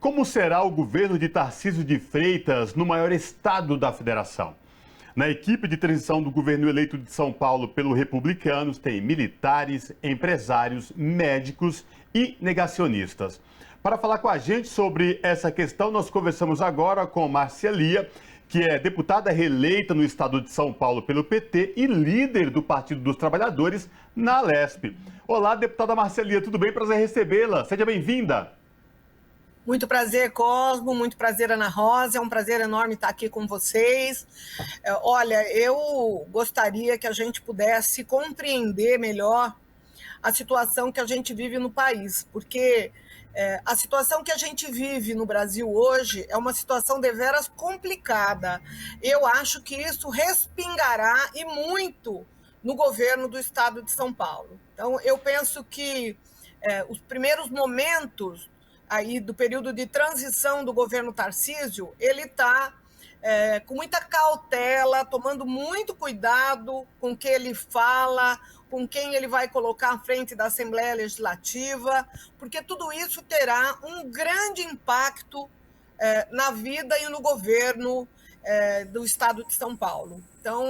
como será o governo de Tarcísio de Freitas no maior estado da federação. Na equipe de transição do governo eleito de São Paulo pelo Republicanos tem militares, empresários, médicos e negacionistas. Para falar com a gente sobre essa questão, nós conversamos agora com Márcia Lia, que é deputada reeleita no estado de São Paulo pelo PT e líder do Partido dos Trabalhadores na Alesp. Olá, deputada Márcia Lia, tudo bem? Prazer recebê-la. Seja bem-vinda. Muito prazer, Cosmo, muito prazer, Ana Rosa, é um prazer enorme estar aqui com vocês. Olha, eu gostaria que a gente pudesse compreender melhor a situação que a gente vive no país, porque a situação que a gente vive no Brasil hoje é uma situação deveras complicada. Eu acho que isso respingará e muito no governo do estado de São Paulo. Então, eu penso que os primeiros momentos aí do período de transição do governo Tarcísio, ele está com muita cautela, tomando muito cuidado com o que ele fala, com quem ele vai colocar à frente da Assembleia Legislativa, porque tudo isso terá um grande impacto na vida e no governo do estado de São Paulo. Então,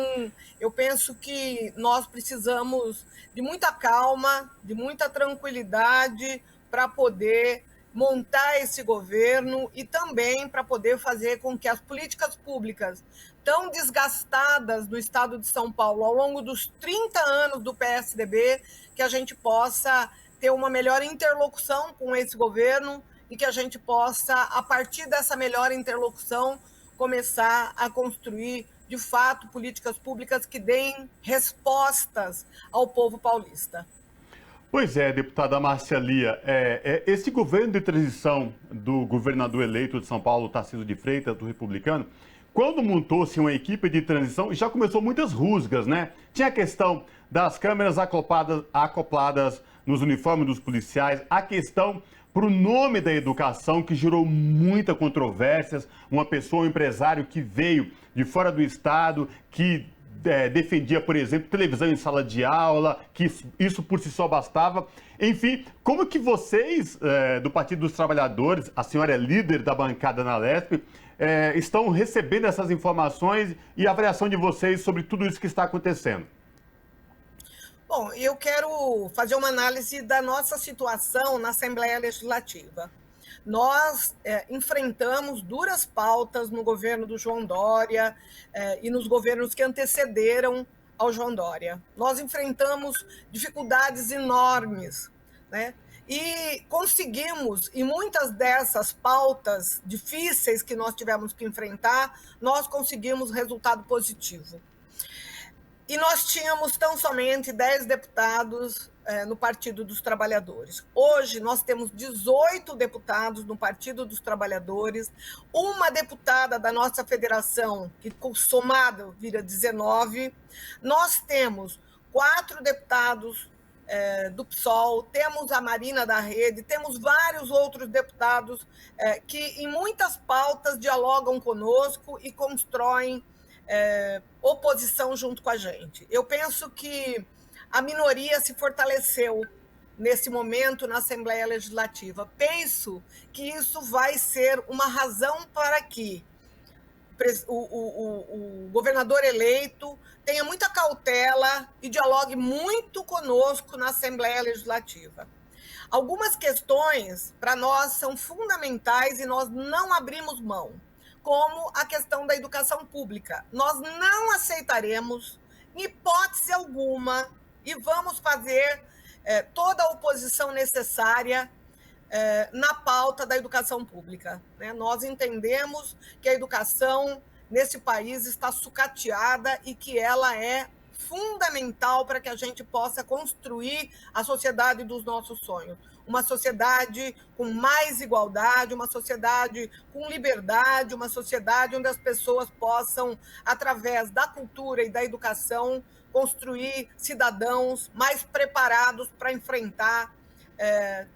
eu penso que nós precisamos de muita calma, de muita tranquilidade para poder montar esse governo e também para poder fazer com que as políticas públicas tão desgastadas do estado de São Paulo ao longo dos 30 anos do PSDB, que a gente possa ter uma melhor interlocução com esse governo e que a gente possa, a partir dessa melhor interlocução, começar a construir, de fato, políticas públicas que deem respostas ao povo paulista. Pois é, deputada Márcia Lia, esse governo de transição do governador eleito de São Paulo, Tarcísio de Freitas, do Republicano, quando montou-se uma equipe de transição, já começou muitas rusgas, né? Tinha a questão das câmeras acopladas nos uniformes dos policiais, a questão para o nome da educação, que gerou muita controvérsias, uma pessoa, um empresário que veio de fora do estado, que defendia, por exemplo, televisão em sala de aula, que isso por si só bastava. Enfim, como que vocês, do Partido dos Trabalhadores, a senhora é líder da bancada na Alesp, estão recebendo essas informações e a avaliação de vocês sobre tudo isso que está acontecendo? Bom, eu quero fazer uma análise da nossa situação na Assembleia Legislativa. Nós enfrentamos duras pautas no governo do João Dória e nos governos que antecederam ao João Dória. Nós enfrentamos dificuldades enormes, né? E conseguimos, em muitas dessas pautas difíceis que nós tivemos que enfrentar, nós conseguimos resultado positivo. E nós tínhamos tão somente 10 deputados no Partido dos Trabalhadores. Hoje, nós temos 18 deputados no Partido dos Trabalhadores, uma deputada da nossa federação, que somado vira 19. Nós temos 4 deputados do PSOL, temos a Marina da Rede, temos vários outros deputados que, em muitas pautas, dialogam conosco e constroem oposição junto com a gente. Eu penso que a minoria se fortaleceu nesse momento na Assembleia Legislativa. Penso que isso vai ser uma razão para que o governador eleito tenha muita cautela e dialogue muito conosco na Assembleia Legislativa. Algumas questões para nós são fundamentais e nós não abrimos mão, como a questão da educação pública. Nós não aceitaremos, em hipótese alguma, e vamos fazer toda a oposição necessária na pauta da educação pública, né? Nós entendemos que a educação nesse país está sucateada e que ela é fundamental para que a gente possa construir a sociedade dos nossos sonhos. Uma sociedade com mais igualdade, uma sociedade com liberdade, uma sociedade onde as pessoas possam, através da cultura e da educação, construir cidadãos mais preparados para enfrentar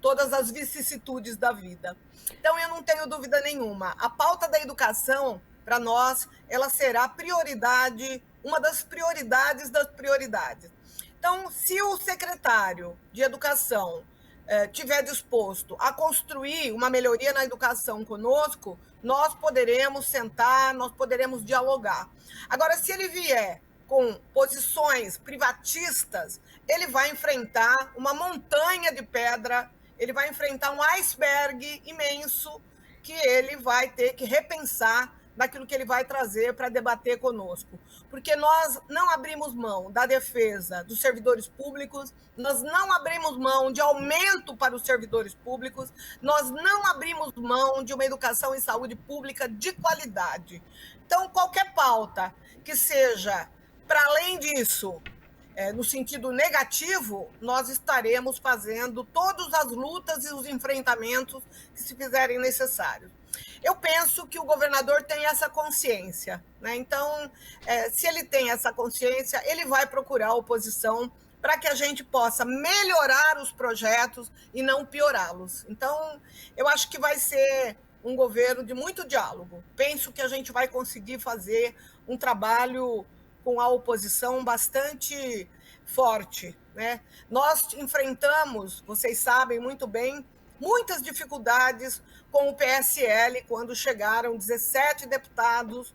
todas as vicissitudes da vida. Então, eu não tenho dúvida nenhuma. A pauta da educação, para nós, ela será prioridade, uma das prioridades das prioridades. Então, se o secretário de Educação estiver disposto a construir uma melhoria na educação conosco, nós poderemos sentar, nós poderemos dialogar. Agora, se ele vier com posições privatistas, ele vai enfrentar uma montanha de pedra, ele vai enfrentar um iceberg imenso que ele vai ter que repensar daquilo que ele vai trazer para debater conosco. Porque nós não abrimos mão da defesa dos servidores públicos, nós não abrimos mão de aumento para os servidores públicos, nós não abrimos mão de uma educação e saúde pública de qualidade. Então, qualquer pauta que seja para além disso, no sentido negativo, nós estaremos fazendo todas as lutas e os enfrentamentos que se fizerem necessários. Eu penso que o governador tem essa consciência, né? Então, se ele tem essa consciência, ele vai procurar a oposição para que a gente possa melhorar os projetos e não piorá-los. Então, eu acho que vai ser um governo de muito diálogo. Penso que a gente vai conseguir fazer um trabalho com a oposição bastante forte, né? Nós enfrentamos, vocês sabem muito bem, muitas dificuldades com o PSL quando chegaram 17 deputados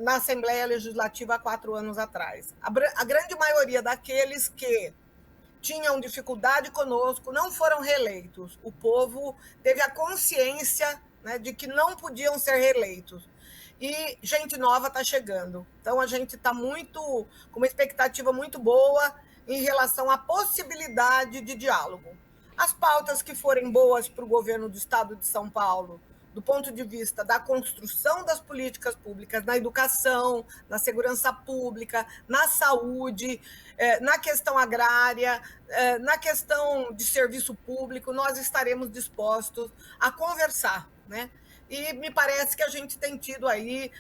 na Assembleia Legislativa há 4 anos atrás. A grande maioria daqueles que tinham dificuldade conosco não foram reeleitos. O povo teve a consciência, né, de que não podiam ser reeleitos. E gente nova está chegando. Então, a gente está com uma expectativa muito boa em relação à possibilidade de diálogo. As pautas que forem boas para o governo do Estado de São Paulo, do ponto de vista da construção das políticas públicas, na educação, na segurança pública, na saúde, na questão agrária, na questão de serviço público, nós estaremos dispostos a conversar, né? E me parece que a gente tem tido aí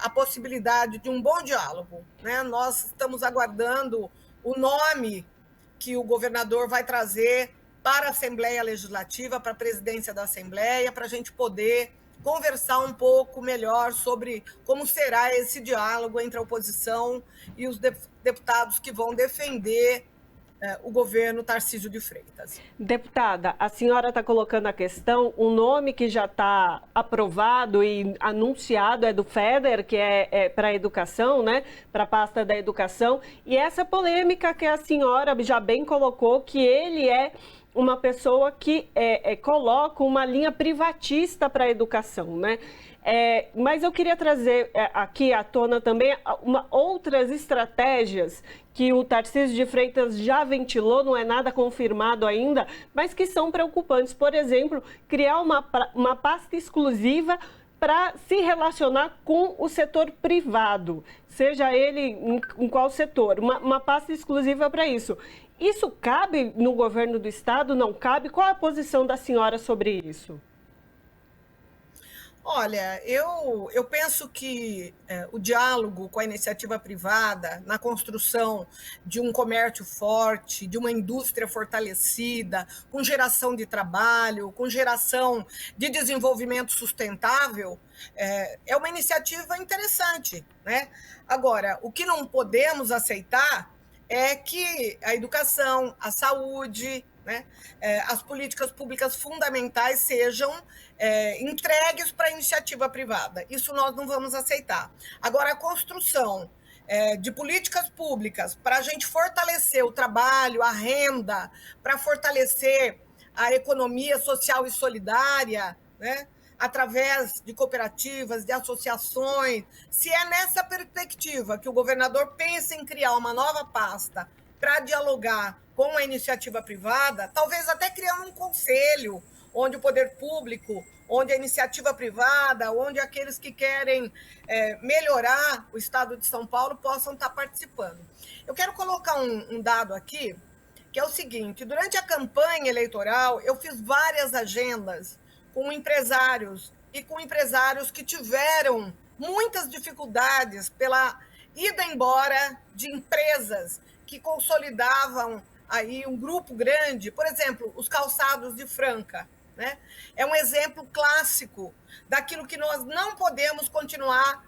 a possibilidade de um bom diálogo, né? Nós estamos aguardando o nome que o governador vai trazer para a Assembleia Legislativa, para a presidência da Assembleia, para a gente poder conversar um pouco melhor sobre como será esse diálogo entre a oposição e os deputados que vão defender o governo Tarcísio de Freitas. Deputada, a senhora está colocando a questão, o nome que já está aprovado e anunciado é do Feder, que é para a educação, né? Para a pasta da educação, e essa polêmica que a senhora já bem colocou, que ele é uma pessoa que coloca uma linha privatista para a educação, né? Mas eu queria trazer aqui à tona também outras estratégias que o Tarcísio de Freitas já ventilou, não é nada confirmado ainda, mas que são preocupantes. Por exemplo, criar uma pasta exclusiva para se relacionar com o setor privado, seja ele em qual setor, uma pasta exclusiva para isso. Isso cabe no governo do Estado? Não cabe? Qual a posição da senhora sobre isso? Olha, eu penso que o diálogo com a iniciativa privada, na construção de um comércio forte, de uma indústria fortalecida, com geração de trabalho, com geração de desenvolvimento sustentável, é uma iniciativa interessante, né? Agora, o que não podemos aceitar é que a educação, a saúde, né, as políticas públicas fundamentais sejam entregues para a iniciativa privada. Isso nós não vamos aceitar. Agora, a construção de políticas públicas para a gente fortalecer o trabalho, a renda, para fortalecer a economia social e solidária, né, através de cooperativas, de associações, se é nessa perspectiva que o governador pensa em criar uma nova pasta para dialogar com a iniciativa privada, talvez até criando um conselho, onde o poder público, onde a iniciativa privada, onde aqueles que querem melhorar o Estado de São Paulo possam estar participando. Eu quero colocar um dado aqui, que é o seguinte: durante a campanha eleitoral, eu fiz várias agendas com empresários e com empresários que tiveram muitas dificuldades pela ida embora de empresas que consolidavam aí um grupo grande, por exemplo, os calçados de Franca, né? É um exemplo clássico daquilo que nós não podemos continuar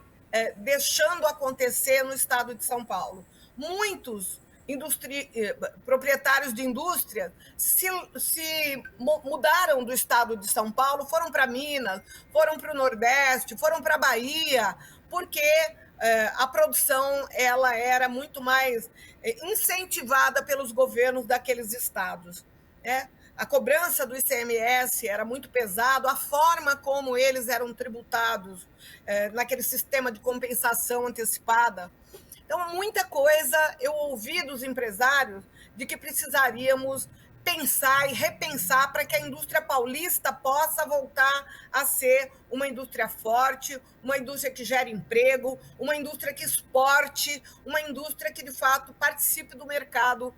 deixando acontecer no Estado de São Paulo. Muitos proprietários de indústrias se mudaram do estado de São Paulo, foram para Minas, foram para o Nordeste, foram para a Bahia, porque a produção ela era muito mais incentivada pelos governos daqueles estados, né? A cobrança do ICMS era muito pesado, a forma como eles eram tributados naquele sistema de compensação antecipada. Então, muita coisa eu ouvi dos empresários de que precisaríamos pensar e repensar para que a indústria paulista possa voltar a ser uma indústria forte, uma indústria que gere emprego, uma indústria que exporte, uma indústria que, de fato, participe do mercado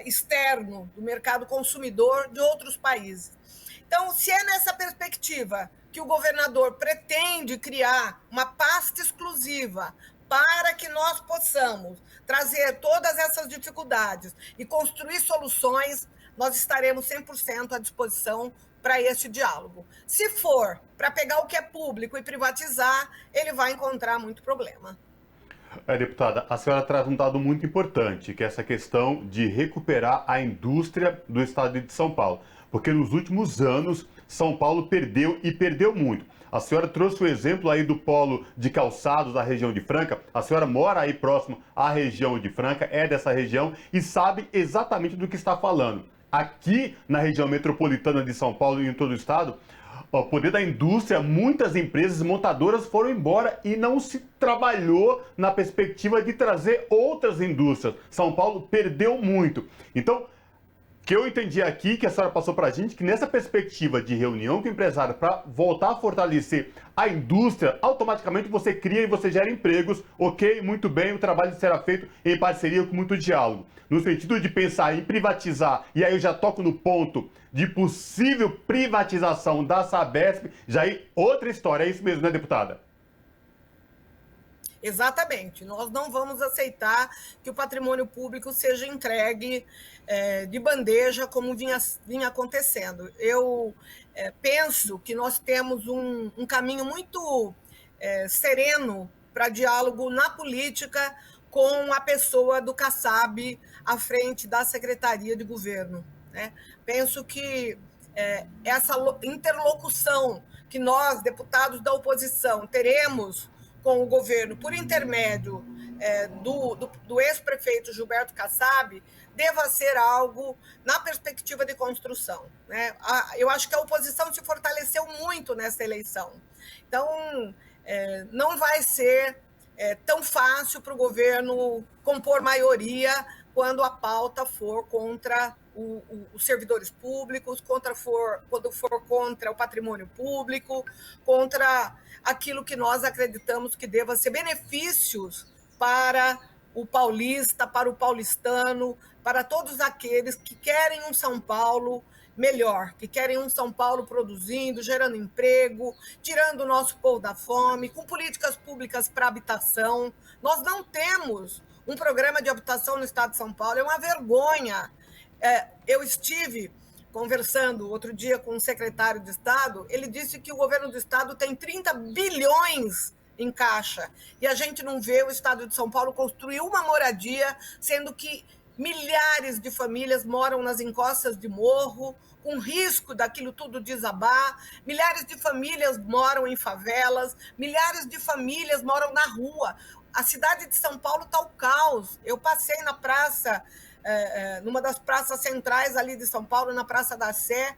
externo, do mercado consumidor de outros países. Então, se é nessa perspectiva que o governador pretende criar uma pasta exclusiva para que nós possamos trazer todas essas dificuldades e construir soluções, nós estaremos 100% à disposição para esse diálogo. Se for para pegar o que é público e privatizar, ele vai encontrar muito problema. Deputada, a senhora traz um dado muito importante, que é essa questão de recuperar a indústria do estado de São Paulo. Porque nos últimos anos, São Paulo perdeu e perdeu muito. A senhora trouxe o exemplo aí do polo de calçados da região de Franca. A senhora mora aí próximo à região de Franca, é dessa região e sabe exatamente do que está falando. Aqui na região metropolitana de São Paulo e em todo o estado, o poder da indústria, muitas empresas montadoras foram embora e não se trabalhou na perspectiva de trazer outras indústrias. São Paulo perdeu muito. Então, o que eu entendi aqui, que a senhora passou para a gente, que nessa perspectiva de reunião com o empresário para voltar a fortalecer a indústria, automaticamente você cria e você gera empregos. Ok, muito bem, o trabalho será feito em parceria com muito diálogo. No sentido de pensar em privatizar, e aí eu já toco no ponto de possível privatização da Sabesp, já aí outra história, é isso mesmo, né, deputada? Exatamente. Nós não vamos aceitar que o patrimônio público seja entregue de bandeja, como vinha acontecendo. Eu penso que nós temos um caminho muito sereno para diálogo na política com a pessoa do Kassab à frente da Secretaria de Governo, né? Penso que essa interlocução que nós, deputados da oposição, teremos com o governo, por intermédio do ex-prefeito Gilberto Kassab, deva ser algo na perspectiva de construção, né? Eu acho que a oposição se fortaleceu muito nessa eleição. Então, não vai ser tão fácil para o governo compor maioria quando a pauta for contra os servidores públicos, quando for contra o patrimônio público, contra aquilo que nós acreditamos que deva ser benefícios para o paulista, para o paulistano, para todos aqueles que querem um São Paulo melhor, que querem um São Paulo produzindo, gerando emprego, tirando o nosso povo da fome, com políticas públicas para habitação. Nós não temos um programa de habitação no estado de São Paulo, é uma vergonha. Eu estive conversando outro dia com um secretário de Estado, ele disse que o governo do estado tem 30 bilhões em caixa, e a gente não vê o estado de São Paulo construir uma moradia, sendo que milhares de famílias moram nas encostas de morro, com risco daquilo tudo desabar, milhares de famílias moram em favelas, milhares de famílias moram na rua. A cidade de São Paulo está o caos. Eu passei na praça, numa das praças centrais ali de São Paulo, na Praça da Sé,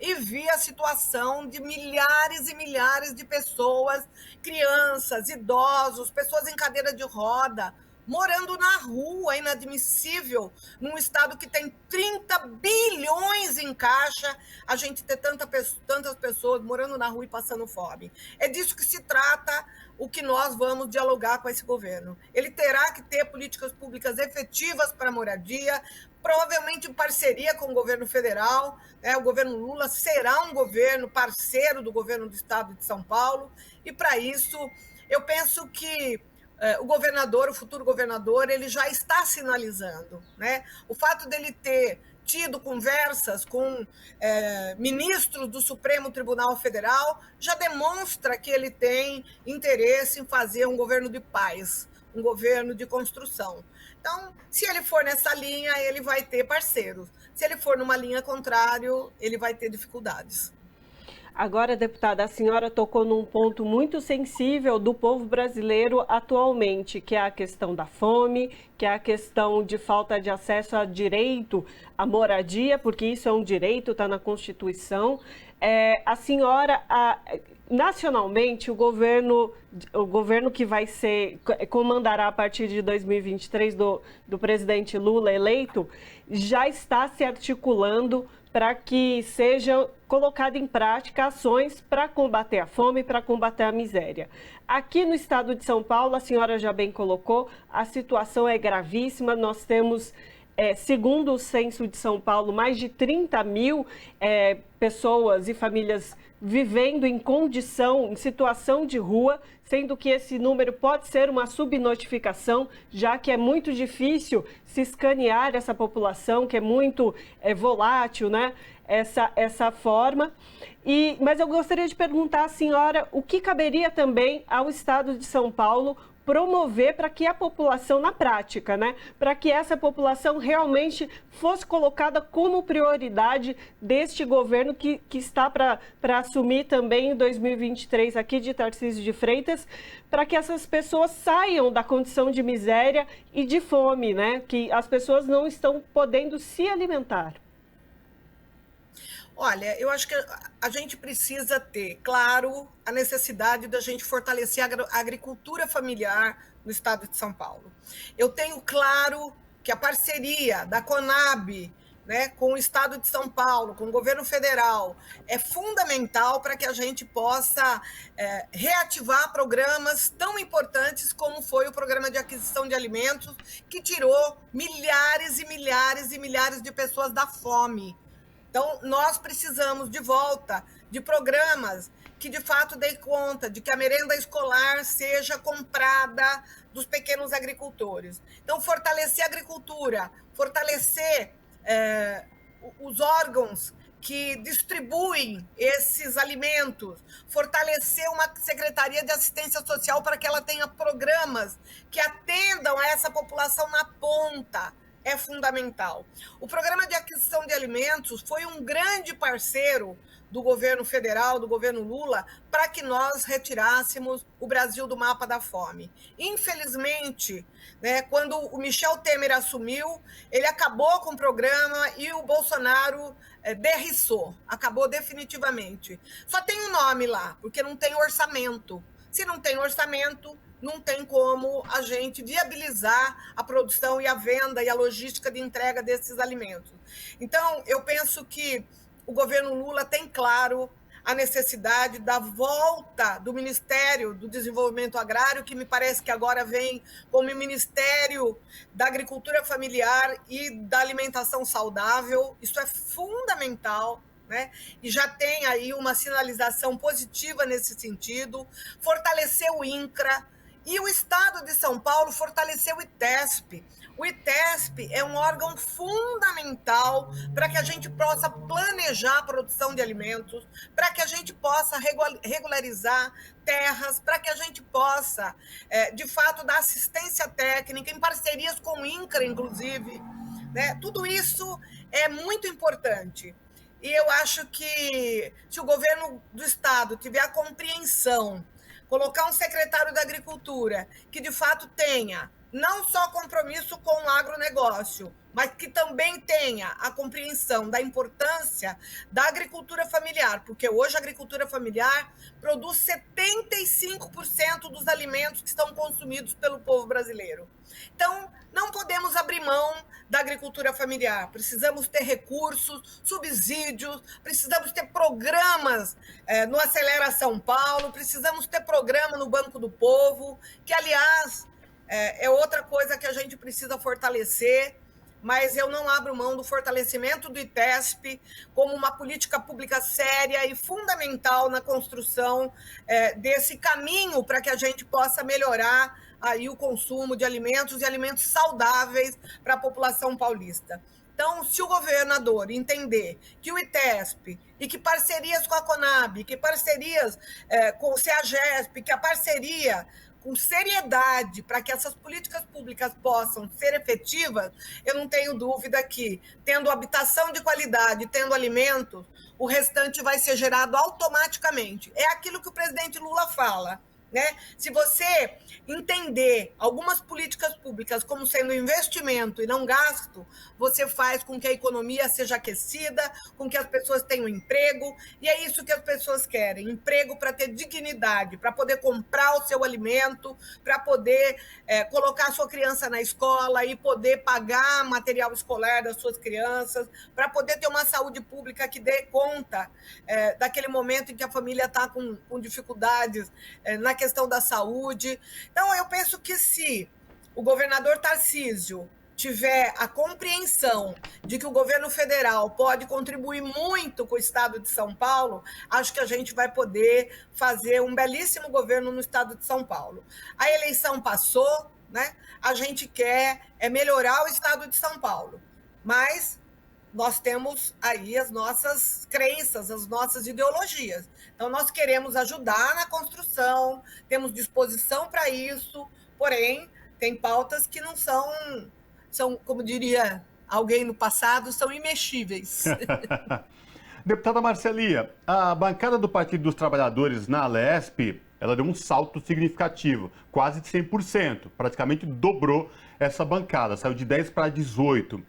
e vi a situação de milhares e milhares de pessoas, crianças, idosos, pessoas em cadeira de roda, morando na rua. É inadmissível, num estado que tem 30 bilhões em caixa, a gente ter tantas pessoas morando na rua e passando fome. É disso que se trata o que nós vamos dialogar com esse governo. Ele terá que ter políticas públicas efetivas para a moradia, provavelmente em parceria com o governo federal, né? O governo Lula será um governo parceiro do governo do estado de São Paulo, e para isso eu penso que o futuro governador, ele já está sinalizando, né? O fato dele ter tido conversas com ministros do Supremo Tribunal Federal já demonstra que ele tem interesse em fazer um governo de paz, um governo de construção. Então, se ele for nessa linha, ele vai ter parceiros. Se ele for numa linha contrária, ele vai ter dificuldades. Agora, deputada, a senhora tocou num ponto muito sensível do povo brasileiro atualmente, que é a questão da fome, que é a questão de falta de acesso a direito à moradia, porque isso é um direito, está na Constituição. A senhora, nacionalmente, o governo que vai comandará a partir de 2023 do presidente Lula eleito, já está se articulando para que sejam colocadas em prática ações para combater a fome, para combater a miséria. Aqui no estado de São Paulo, a senhora já bem colocou, a situação é gravíssima. Nós temos, segundo o censo de São Paulo, mais de 30 mil pessoas e famílias vivendo em situação de rua, sendo que esse número pode ser uma subnotificação, já que é muito difícil se escanear essa população, que é muito volátil, né? Essa forma. Mas eu gostaria de perguntar à senhora o que caberia também ao Estado de São Paulo promover para que a população, na prática, né, para que essa população realmente fosse colocada como prioridade deste governo que está para assumir também em 2023 aqui de Tarcísio de Freitas, para que essas pessoas saiam da condição de miséria e de fome, né, que as pessoas não estão podendo se alimentar. Olha, eu acho que a gente precisa ter, claro, a necessidade da gente fortalecer a agricultura familiar no estado de São Paulo. Eu tenho claro que a parceria da Conab, né, com o estado de São Paulo, com o governo federal, é fundamental para que a gente possa reativar programas tão importantes como foi o programa de aquisição de alimentos, que tirou milhares e milhares e milhares de pessoas da fome. Então, nós precisamos de volta de programas que, de fato, deem conta de que a merenda escolar seja comprada dos pequenos agricultores. Então, fortalecer a agricultura, fortalecer os órgãos que distribuem esses alimentos, fortalecer uma Secretaria de Assistência Social para que ela tenha programas que atendam a essa população na ponta, é fundamental. O programa de aquisição de alimentos foi um grande parceiro do governo federal, do governo Lula, para que nós retirássemos o Brasil do mapa da fome. Infelizmente, né, quando o Michel Temer assumiu, ele acabou com o programa e o Bolsonaro derriçou, acabou definitivamente. Só tem um nome lá, porque não tem orçamento. Se não tem orçamento, não tem como a gente viabilizar a produção e a venda e a logística de entrega desses alimentos. Então, eu penso que o governo Lula tem claro a necessidade da volta do Ministério do Desenvolvimento Agrário, que me parece que agora vem como Ministério da Agricultura Familiar e da Alimentação Saudável. Isso é fundamental, né? E já tem aí uma sinalização positiva nesse sentido. Fortalecer o INCRA. E o Estado de São Paulo fortaleceu o ITESP. O ITESP é um órgão fundamental para que a gente possa planejar a produção de alimentos, para que a gente possa regularizar terras, para que a gente possa, de fato, dar assistência técnica, em parcerias com o INCRA, inclusive, né? Tudo isso é muito importante. E eu acho que se o governo do Estado tiver a compreensão, colocar um secretário da Agricultura que, de fato, tenha não só compromisso com o agronegócio, mas que também tenha a compreensão da importância da agricultura familiar, porque hoje a agricultura familiar produz 75% dos alimentos que estão consumidos pelo povo brasileiro. Então, não podemos abrir mão da agricultura familiar. Precisamos ter recursos, subsídios, precisamos ter programas no Acelera São Paulo, precisamos ter programa no Banco do Povo, que, aliás, é outra coisa que a gente precisa fortalecer, mas eu não abro mão do fortalecimento do ITESP como uma política pública séria e fundamental na construção desse caminho para que a gente possa melhorar aí o consumo de alimentos e alimentos saudáveis para a população paulista. Então, se o governador entender que o ITESP e que parcerias com a Conab, que parcerias com o CEAGESP, que a parceria com seriedade para que essas políticas públicas possam ser efetivas, eu não tenho dúvida que, tendo habitação de qualidade, tendo alimentos, o restante vai ser gerado automaticamente. É aquilo que o presidente Lula fala, né? Se você entender algumas políticas públicas como sendo investimento e não gasto, você faz com que a economia seja aquecida, com que as pessoas tenham emprego, e é isso que as pessoas querem, emprego para ter dignidade, para poder comprar o seu alimento, para poder colocar a sua criança na escola e poder pagar material escolar das suas crianças, para poder ter uma saúde pública que dê conta daquele momento em que a família está com dificuldades na questão da saúde. Então, eu penso que se o governador Tarcísio tiver a compreensão de que o governo federal pode contribuir muito com o estado de São Paulo, acho que a gente vai poder fazer um belíssimo governo no estado de São Paulo. A eleição passou, né? A gente quer melhorar o estado de São Paulo, mas nós temos aí as nossas crenças, as nossas ideologias. Então, nós queremos ajudar na construção, temos disposição para isso, porém, tem pautas que não são, como diria alguém no passado, são imexíveis. Deputada Marcelia, a bancada do Partido dos Trabalhadores na Alesp, ela deu um salto significativo, quase de 100%, praticamente dobrou essa bancada, saiu de 10 para 18.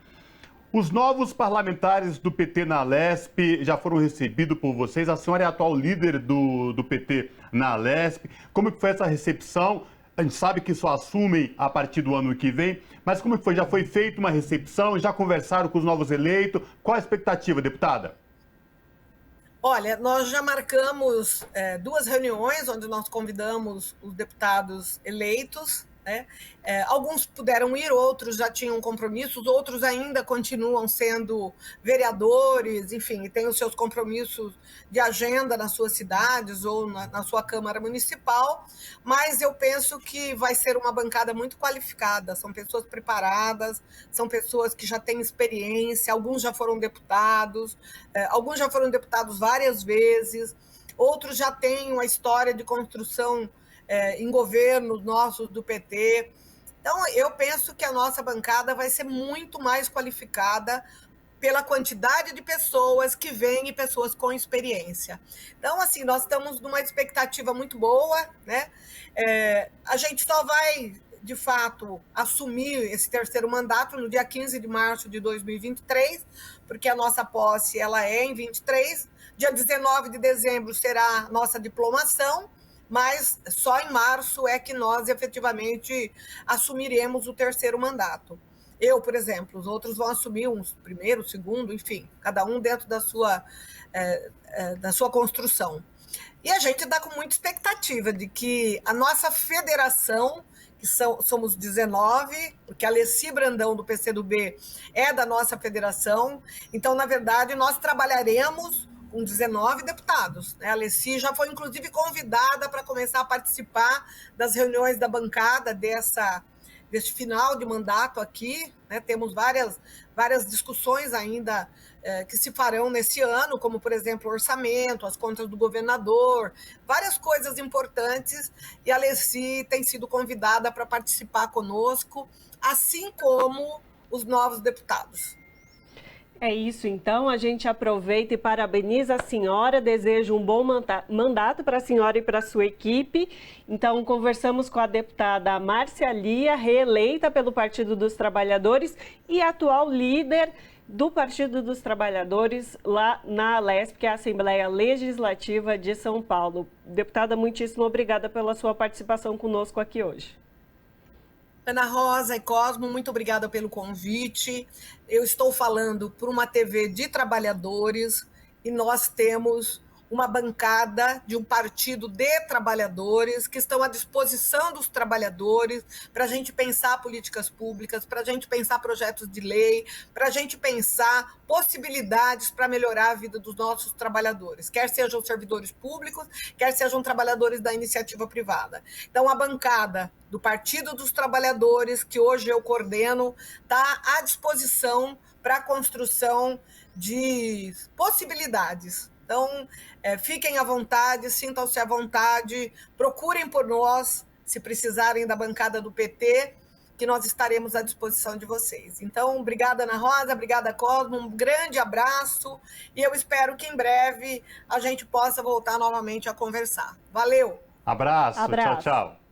Os novos parlamentares do PT na Alesp já foram recebidos por vocês. A senhora é a atual líder do PT na Alesp. Como que foi essa recepção? A gente sabe que só assumem a partir do ano que vem, mas como que foi? Já foi feita uma recepção? Já conversaram com os novos eleitos? Qual a expectativa, deputada? Olha, nós já marcamos 2 reuniões onde nós convidamos os deputados eleitos, né? Alguns puderam ir, outros já tinham compromissos, outros ainda continuam sendo vereadores, enfim, têm os seus compromissos de agenda nas suas cidades ou na sua Câmara Municipal, mas eu penso que vai ser uma bancada muito qualificada, são pessoas preparadas, são pessoas que já têm experiência, alguns já foram deputados várias vezes, outros já têm uma história de construção em governos nossos do PT. Então, eu penso que a nossa bancada vai ser muito mais qualificada pela quantidade de pessoas que vêm e pessoas com experiência. Então, assim, nós estamos numa expectativa muito boa, né? A gente só vai, de fato, assumir esse terceiro mandato no dia 15 de março de 2023, porque a nossa posse ela é em 23. Dia 19 de dezembro será a nossa diplomação, mas só em março é que nós efetivamente assumiremos o terceiro mandato. Eu, por exemplo, os outros vão assumir um primeiro, segundo, enfim, cada um dentro da sua construção. E a gente está com muita expectativa de que a nossa federação, que somos 19, porque a Alessi Brandão, do PCdoB, é da nossa federação, então, na verdade, nós trabalharemos com 19 deputados. A Alessi já foi, inclusive, convidada para começar a participar das reuniões da bancada deste final de mandato aqui, né? Temos várias discussões ainda que se farão nesse ano, como, por exemplo, o orçamento, as contas do governador, várias coisas importantes, e a Alessi tem sido convidada para participar conosco, assim como os novos deputados. É isso, então, a gente aproveita e parabeniza a senhora, desejo um bom mandato para a senhora e para a sua equipe. Então, conversamos com a deputada Marcelia, reeleita pelo Partido dos Trabalhadores e atual líder do Partido dos Trabalhadores lá na Alesp, que é a Assembleia Legislativa de São Paulo. Deputada, muitíssimo obrigada pela sua participação conosco aqui hoje. Ana Rosa e Cosmo, muito obrigada pelo convite. Eu estou falando por uma TV de trabalhadores e nós temos uma bancada de um partido de trabalhadores que estão à disposição dos trabalhadores para a gente pensar políticas públicas, para a gente pensar projetos de lei, para a gente pensar possibilidades para melhorar a vida dos nossos trabalhadores, quer sejam servidores públicos, quer sejam trabalhadores da iniciativa privada. Então, a bancada do Partido dos Trabalhadores, que hoje eu coordeno, está à disposição para a construção de possibilidades. Então, fiquem à vontade, sintam-se à vontade, procurem por nós, se precisarem da bancada do PT, que nós estaremos à disposição de vocês. Então, obrigada, Ana Rosa, obrigada, Cosmo, um grande abraço e eu espero que em breve a gente possa voltar novamente a conversar. Valeu! Abraço. Tchau, tchau.